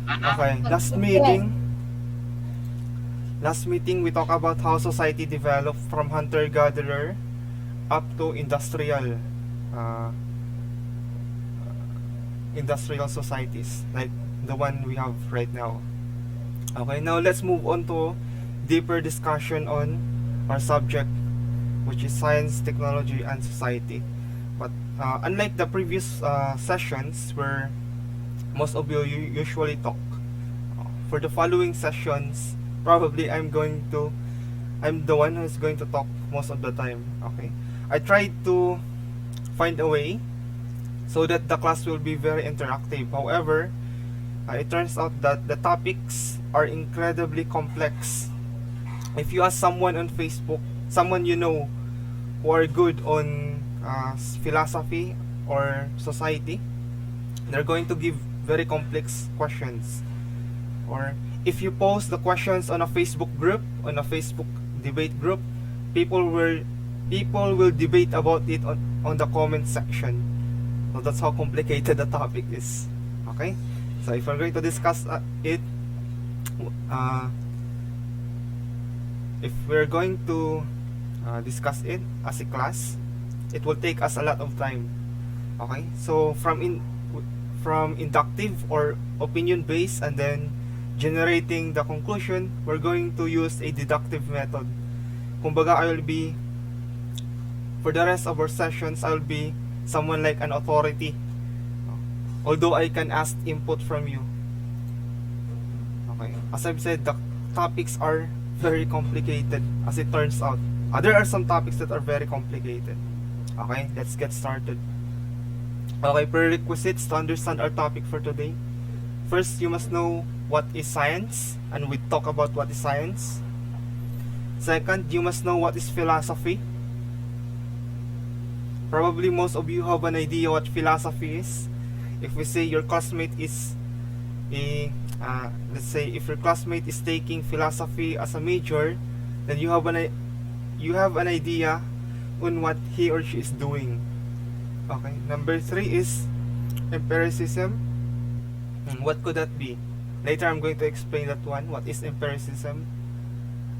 Okay, last meeting we talked about how society developed from hunter-gatherer up to uh, industrial societies like the one we have right now. Okay, now let's move on to deeper discussion on our subject, which is science, technology, and society. But unlike the previous sessions where most of you usually talk, for the following sessions, probably I'm the one who's going to talk most of the time. Okay, I tried to find a way so that the class will be very interactive. However, it turns out that the topics are incredibly complex. If you ask someone on Facebook, someone you know who are good on philosophy or society, they're going to give very complex questions. Or if you post the questions on a Facebook group, on a Facebook debate group, people will debate about it on the comment section. So that's how complicated the topic is. Okay, so if we're going to discuss it, uh, if we're going to discuss it as a class, it will take us a lot of time. Okay, so from inductive or opinion based and then generating the conclusion, we're going to use a deductive method. Kumbaga, I will be, for the rest of our sessions, I'll be someone like an authority, although I can ask input from you. Okay, as I've said, the topics are very complicated as it turns out. There are some topics that are very complicated. Okay, let's get started. Okay, prerequisites to understand our topic for today. First, you must know what is science, and we talk about what is science. Second, you must know what is philosophy. Probably most of you have an idea what philosophy is. If we say your classmate is let's say if your classmate is taking philosophy as a major, then you have an idea on what he or she is doing. Okay, number 3 is empiricism. What could that be? Later I'm going to explain that one. What is empiricism?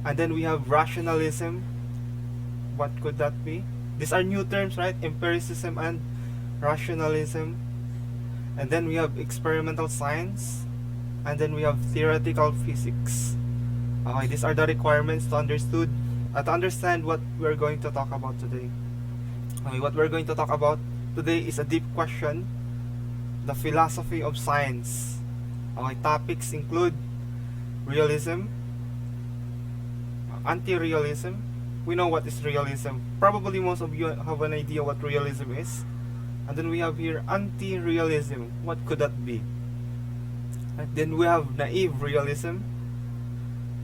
And then we have rationalism. What could that be? These are new terms, right? Empiricism and rationalism. And then we have experimental science. And then we have theoretical physics. Okay, these are the requirements to understand what we're going to talk about today. Okay, what we're going to talk about today is a deep question: the philosophy of science. Okay, topics include realism, anti-realism. We know what is realism. Probably most of you have an idea what realism is. And then we have here anti-realism. What could that be? And then we have naive realism,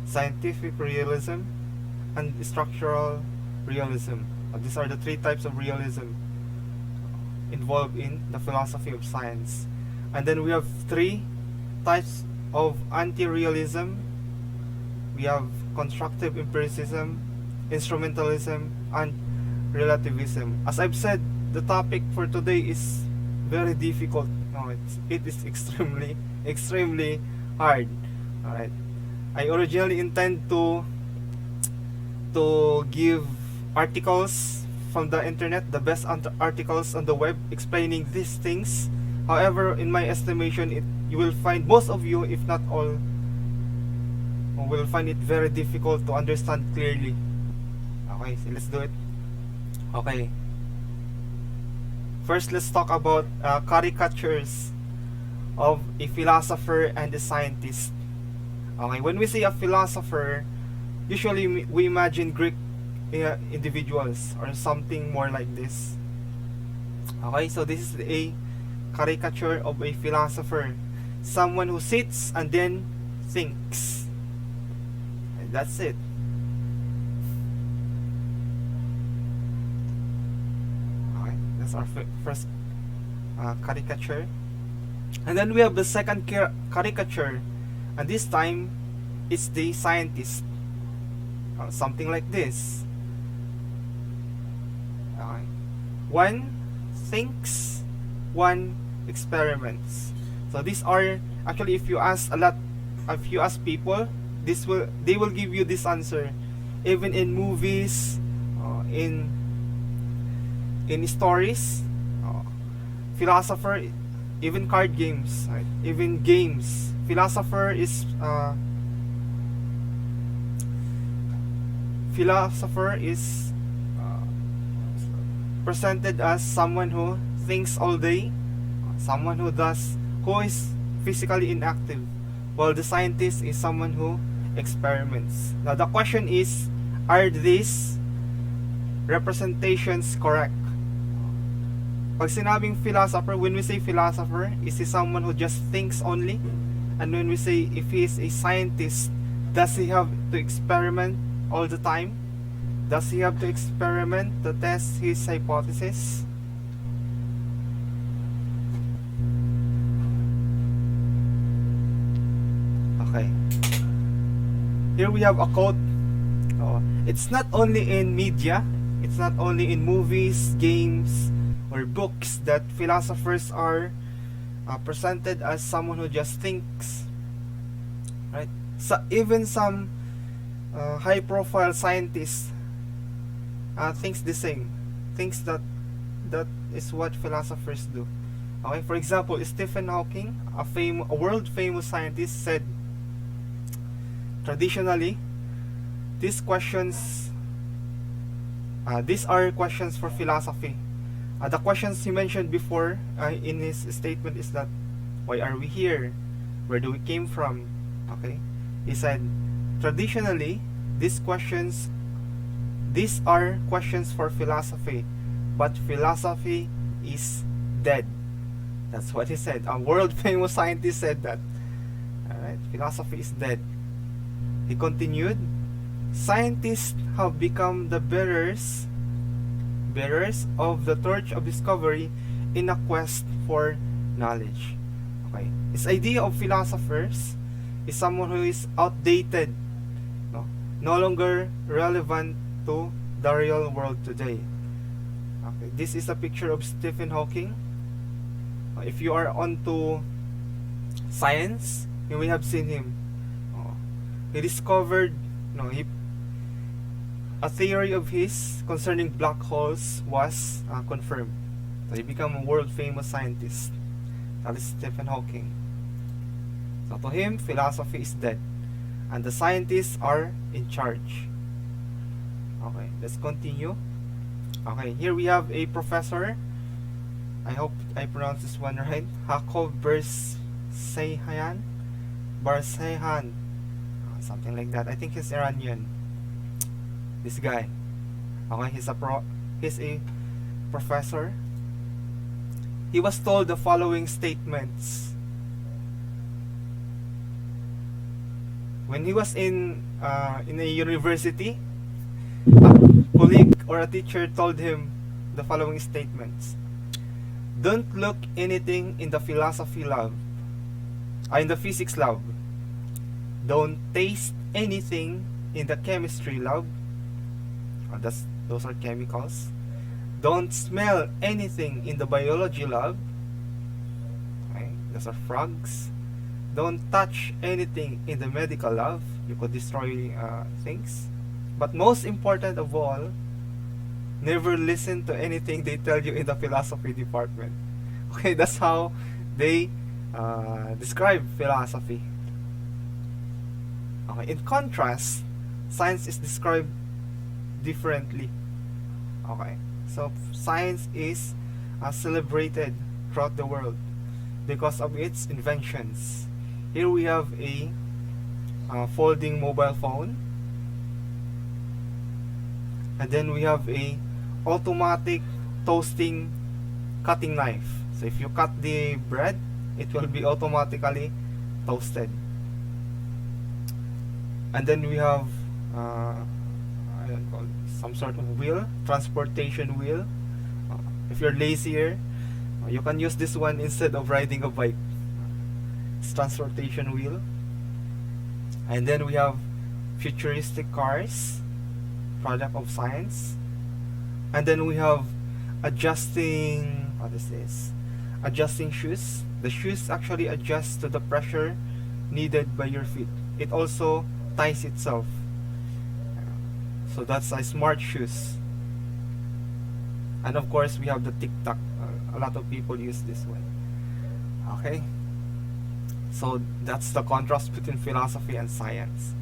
scientific realism, and structural realism. These are the 3 types of realism involved in the philosophy of science. And then we have 3 types of anti-realism. We have constructive empiricism, instrumentalism, and relativism. As I've said, the topic for today is very difficult. No, it is extremely hard. Alright. I originally intend to give articles from the internet, the best articles on the web explaining these things. However, in my estimation, you will find, most of you, if not all, will find it very difficult to understand clearly. Okay, so let's do it. Okay. First, let's talk about caricatures of a philosopher and a scientist. Okay, when we say a philosopher, usually we imagine Greek individuals or something more like this. Okay, so this is a caricature of a philosopher, someone who sits and then thinks. And that's it. Okay, that's our first caricature. And then we have the second caricature, and this time it's the scientist. Something like this. One thinks, one experiments. So these are actually, if you ask people, they will give you this answer. Even in movies, in stories, philosopher, even card games, right? Even games, philosopher is presented as someone who thinks all day, someone who is physically inactive, while the scientist is someone who experiments. Now the question is, are these representations correct? Pag sinabing philosopher, when we say philosopher, is he someone who just thinks only? And when we say if he is a scientist, does he have to experiment all the time? Does he have to experiment to test his hypothesis? Okay. Here we have a quote. It's not only in media, it's not only in movies, games, or books that philosophers are presented as someone who just thinks, right? So even some high-profile scientists thinks the same, thinks that is what philosophers do. Okay, for example, Stephen Hawking, a world-famous scientist, said, traditionally, these are questions for philosophy. The questions he mentioned before in his statement is that, why are we here? Where do we came from? Okay, he said, traditionally, these are questions for philosophy, but philosophy is dead. That's what he said. A world-famous scientist said that. Alright, philosophy is dead. He continued, scientists have become the bearers of the torch of discovery in a quest for knowledge. Okay, this idea of philosophers is someone who is outdated, no longer relevant to the real world today. Okay, this is a picture of Stephen Hawking. If you are onto science, you may have seen him. He discovered, a theory of his concerning black holes was confirmed. So he became a world famous scientist. That is Stephen Hawking. So to him, philosophy is dead, and the scientists are in charge. Okay, let's continue. Okay, here we have a professor. I hope I pronounced this one right. Jacob Barsehan, something like that. I think he's Iranian. This guy. Okay, he's a professor. He was told the following statements. When he was in a university, a colleague or a teacher told him the following statements. Don't look anything in the philosophy lab, in the physics lab. Don't taste anything in the chemistry lab. Those are chemicals. Don't smell anything in the biology lab. Okay, those are frogs. Don't touch anything in the medical lab. You could destroy things. But most important of all, never listen to anything they tell you in the philosophy department. Okay, that's how they describe philosophy. Okay, in contrast, science is described differently. Okay, so science is celebrated throughout the world because of its inventions. Here we have a folding mobile phone, and then we have a automatic toasting cutting knife. So if you cut the bread, it will be automatically toasted. And then we have I don't call it, some sort of wheel, transportation wheel. If you're lazier, you can use this one instead of riding a bike. It's transportation wheel. And then we have futuristic cars, product of science. And then we have adjusting adjusting shoes. The shoes actually adjust to the pressure needed by your feet. It also ties itself. So that's a smart shoes. And of course, we have the tic-tac. A lot of people use this one. Okay? So that's the contrast between philosophy and science.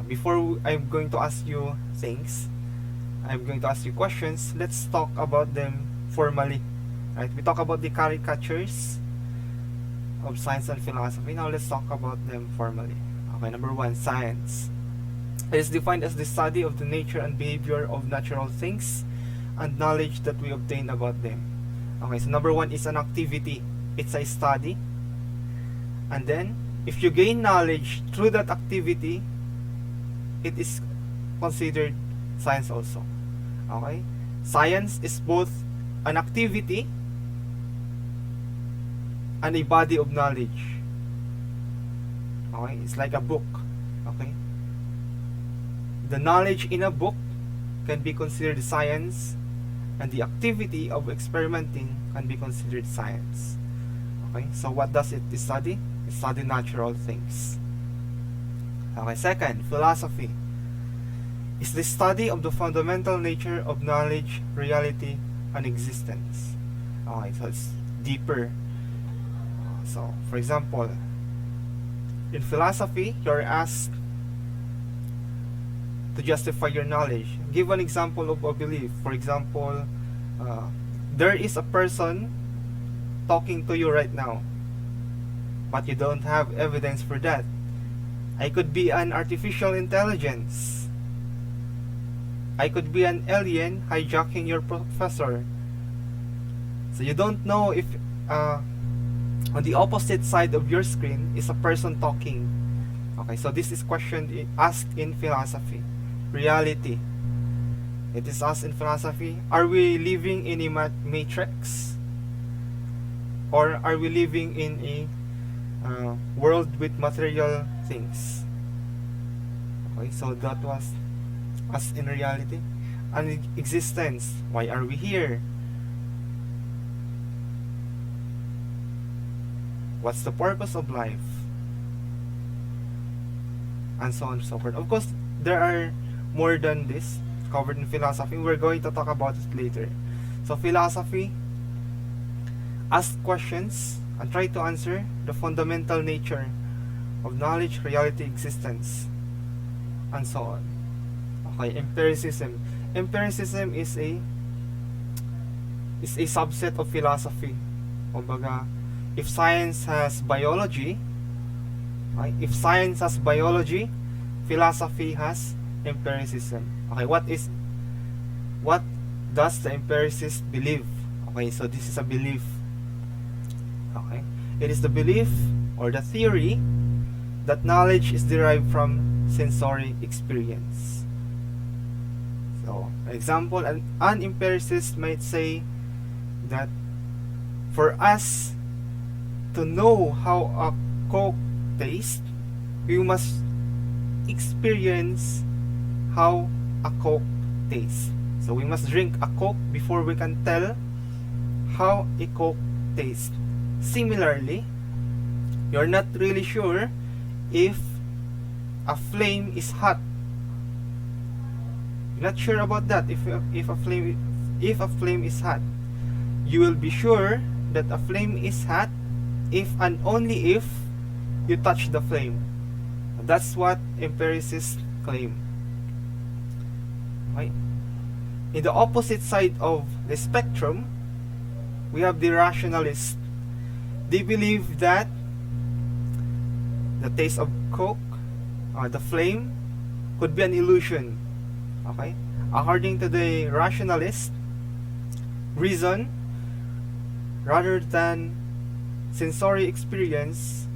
Before I'm going to ask you things, I'm going to ask you questions. Let's talk about them formally. Right? We talk about the caricatures of science and philosophy. Now let's talk about them formally. Okay, number one, science. It is defined as the study of the nature and behavior of natural things and knowledge that we obtain about them. Okay, so number one is an activity. It's a study. And then, if you gain knowledge through that activity, it is considered science also. Okay? Science is both an activity and a body of knowledge. Okay? It's like a book. Okay? The knowledge in a book can be considered science, and the activity of experimenting can be considered science. Okay? So what does it study? It studies natural things. Okay, second, philosophy is the study of the fundamental nature of knowledge, reality, and existence. Okay, so it's deeper. So, for example, in philosophy, you're asked to justify your knowledge. Give an example of a belief. For example, there is a person talking to you right now, but you don't have evidence for that. I could be an artificial intelligence. I could be an alien hijacking your professor. So you don't know if on the opposite side of your screen is a person talking. Okay, so this is question asked in philosophy. Reality. It is asked in philosophy, are we living in a matrix? Or are we living in a world with material things? Okay, so that was us in reality. And existence, why are we here? What's the purpose of life? And so on and so forth. Of course, there are more than this covered in philosophy. We're going to talk about it later. So philosophy asks questions and try to answer the fundamental nature of knowledge, reality, existence, and so on. Okay, empiricism. Empiricism is a subset of philosophy. Kumbaga, if science has biology, okay, if science has biology, philosophy has empiricism. Okay, what does the empiricist believe? Okay, so this is a belief. Okay, it is the belief or the theory that knowledge is derived from sensory experience. So, for example, an empiricist might say that for us to know how a Coke tastes, we must experience how a Coke tastes. So we must drink a Coke before we can tell how a Coke tastes. Similarly, you're not really sure if a flame is hot. You're not sure about that. If a flame is hot, you will be sure that a flame is hot if and only if you touch the flame. That's what empiricists claim. Right? In the opposite side of the spectrum, we have the rationalists. They believe that the taste of Coke, the flame, could be an illusion. Okay? According to the rationalist, reason rather than sensory experience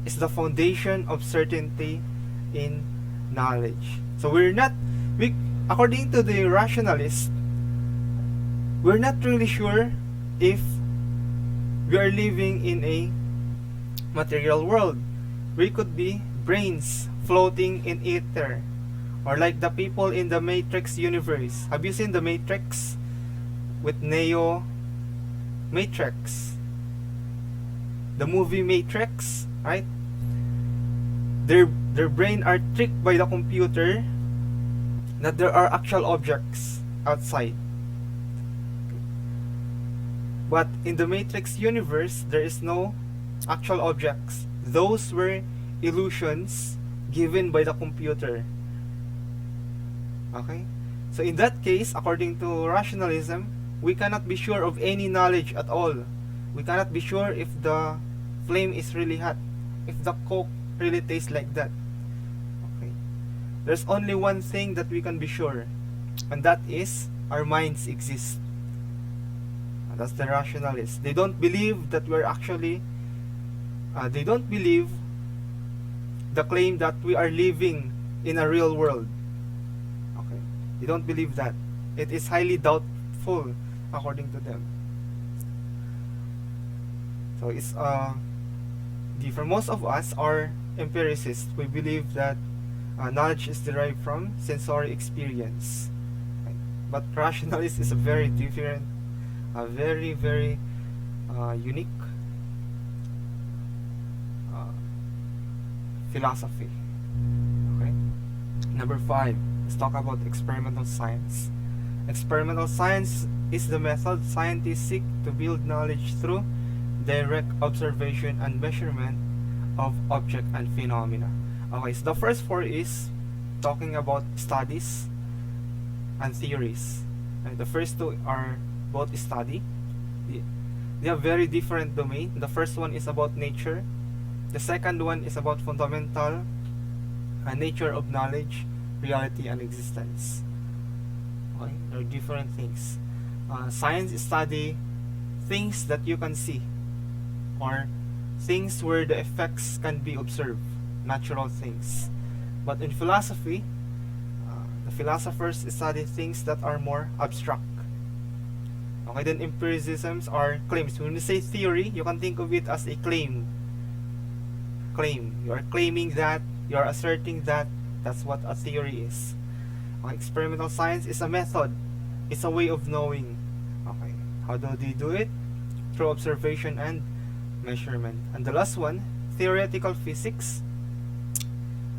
is the foundation of certainty in knowledge. So according to the rationalist, we're not really sure if we are living in a material world. We could be brains floating in ether, Or like the people in the Matrix universe. Have you seen the Matrix? With Neo? Matrix. The movie Matrix, right? Their brain are tricked by the computer that there are actual objects outside. But in the Matrix universe, there is no actual objects. Those were illusions given by the computer. Okay? So in that case, according to rationalism, we cannot be sure of any knowledge at all. We cannot be sure if the flame is really hot, if the coke really tastes like that. Okay? There's only one thing that we can be sure, and that is our minds exist. And that's the rationalists. They don't believe that we're actually they don't believe the claim that we are living in a real world. Okay? They don't believe that. It is highly doubtful according to them. So it's for most of us are empiricists. We believe that knowledge is derived from sensory experience. Right? But rationalist is a very different, a very unique philosophy. Okay. Number 5. Let's talk about experimental science. Experimental science is the method scientists seek to build knowledge through direct observation and measurement of object and phenomena. Okay, so the first 4 is talking about studies and theories. Right, the first 2 are both study. They have very different domain. The first one is about nature. The second one is about fundamental nature of knowledge, reality, and existence. Okay, they're different things. Science study things that you can see, or things where the effects can be observed, natural things. But in philosophy, the philosophers study things that are more abstract. Okay, then empiricisms are claims. When you say theory, you can think of it as a claim. You are claiming that, you are asserting that. That's what a theory is. Okay, experimental science is a method. It's a way of knowing. Okay, how do they do it? Through observation and measurement. And the last one, theoretical physics,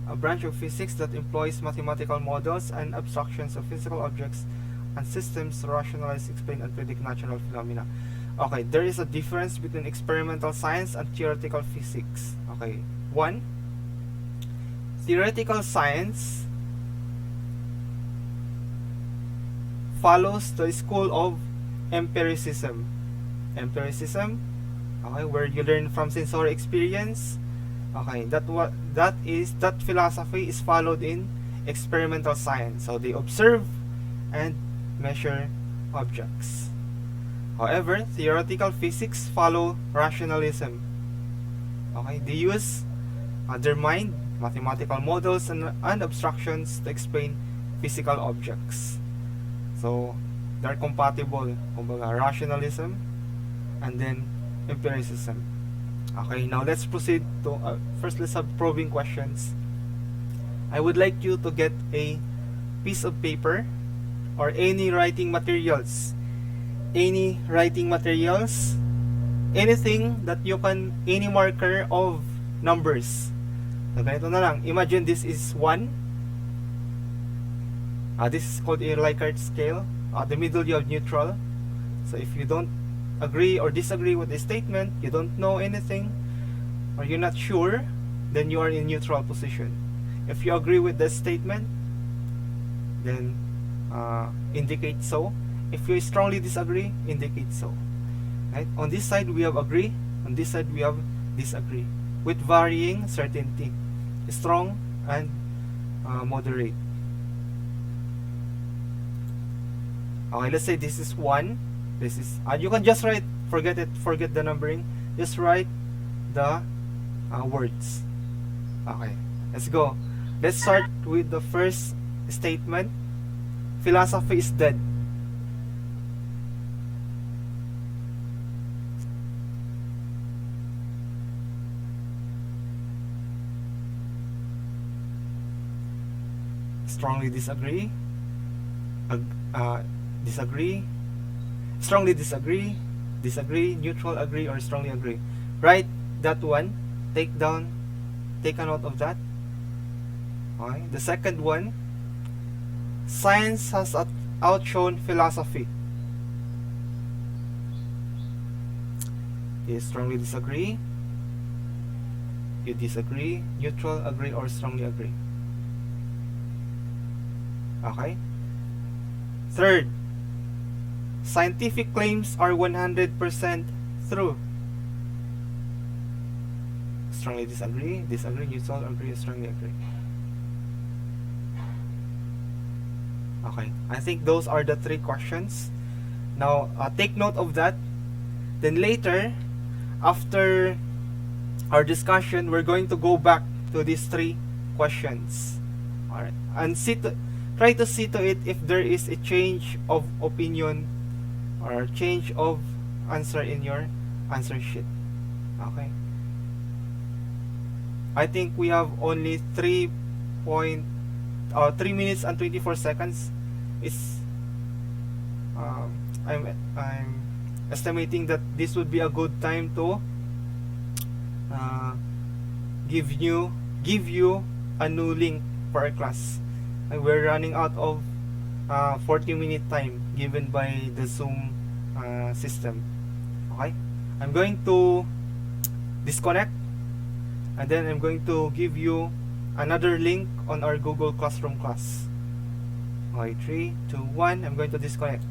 a branch of physics that employs mathematical models and abstractions of physical objects and systems to rationalize, explain, and predict natural phenomena. Okay, there is a difference between experimental science and theoretical physics. Okay, 1. Theoretical science follows the school of empiricism. Empiricism, okay, where you learn from sensory experience. Okay, that philosophy is followed in experimental science. So they observe and measure objects. However, theoretical physics follow rationalism. Okay, they use their mind, mathematical models, and abstractions to explain physical objects. So they're compatible. Kumbaga, rationalism and then empiricism. Okay, now let's proceed to first let's have probing questions. I would like you to get a piece of paper or any writing materials. Anything that you can, any marker of numbers. So ganito na lang, imagine this is 1. This is called a Likert scale. The middle you have neutral. So if you don't agree or disagree with the statement, you don't know anything, or you're not sure, then you are in neutral position. If you agree with the statement, then indicate so. If you strongly disagree, indicate so. Right? On this side we have agree, on this side we have disagree, with varying certainty, strong and moderate. Okay, let's say this is 1. This is you can just write, forget the numbering, just write the words. Okay, let's go. Let's start with the first statement. Philosophy is dead. strongly disagree, disagree, strongly disagree, disagree, neutral, agree, or strongly agree. Write that one. Take a note of that. Okay. The second one, science has outshone philosophy. You strongly disagree, you disagree, neutral, agree, or strongly agree. Okay. Third, scientific claims are 100% true. Strongly disagree, disagree, neutral, agree, strongly agree. Okay, I think those are the 3 questions. Now, take note of that. Then later, after our discussion, we're going to go back to these 3 questions. Alright, and try to see to it if there is a change of opinion or change of answer in your answer sheet. Okay. I think we have only 3 minutes and 24 seconds. It's I'm estimating that this would be a good time to give you a new link for our class. And we're running out of 40-minute time given by the Zoom system. Okay, I'm going to disconnect, and then I'm going to give you another link on our Google Classroom class. Okay, 3, 2, 1. I'm going to disconnect.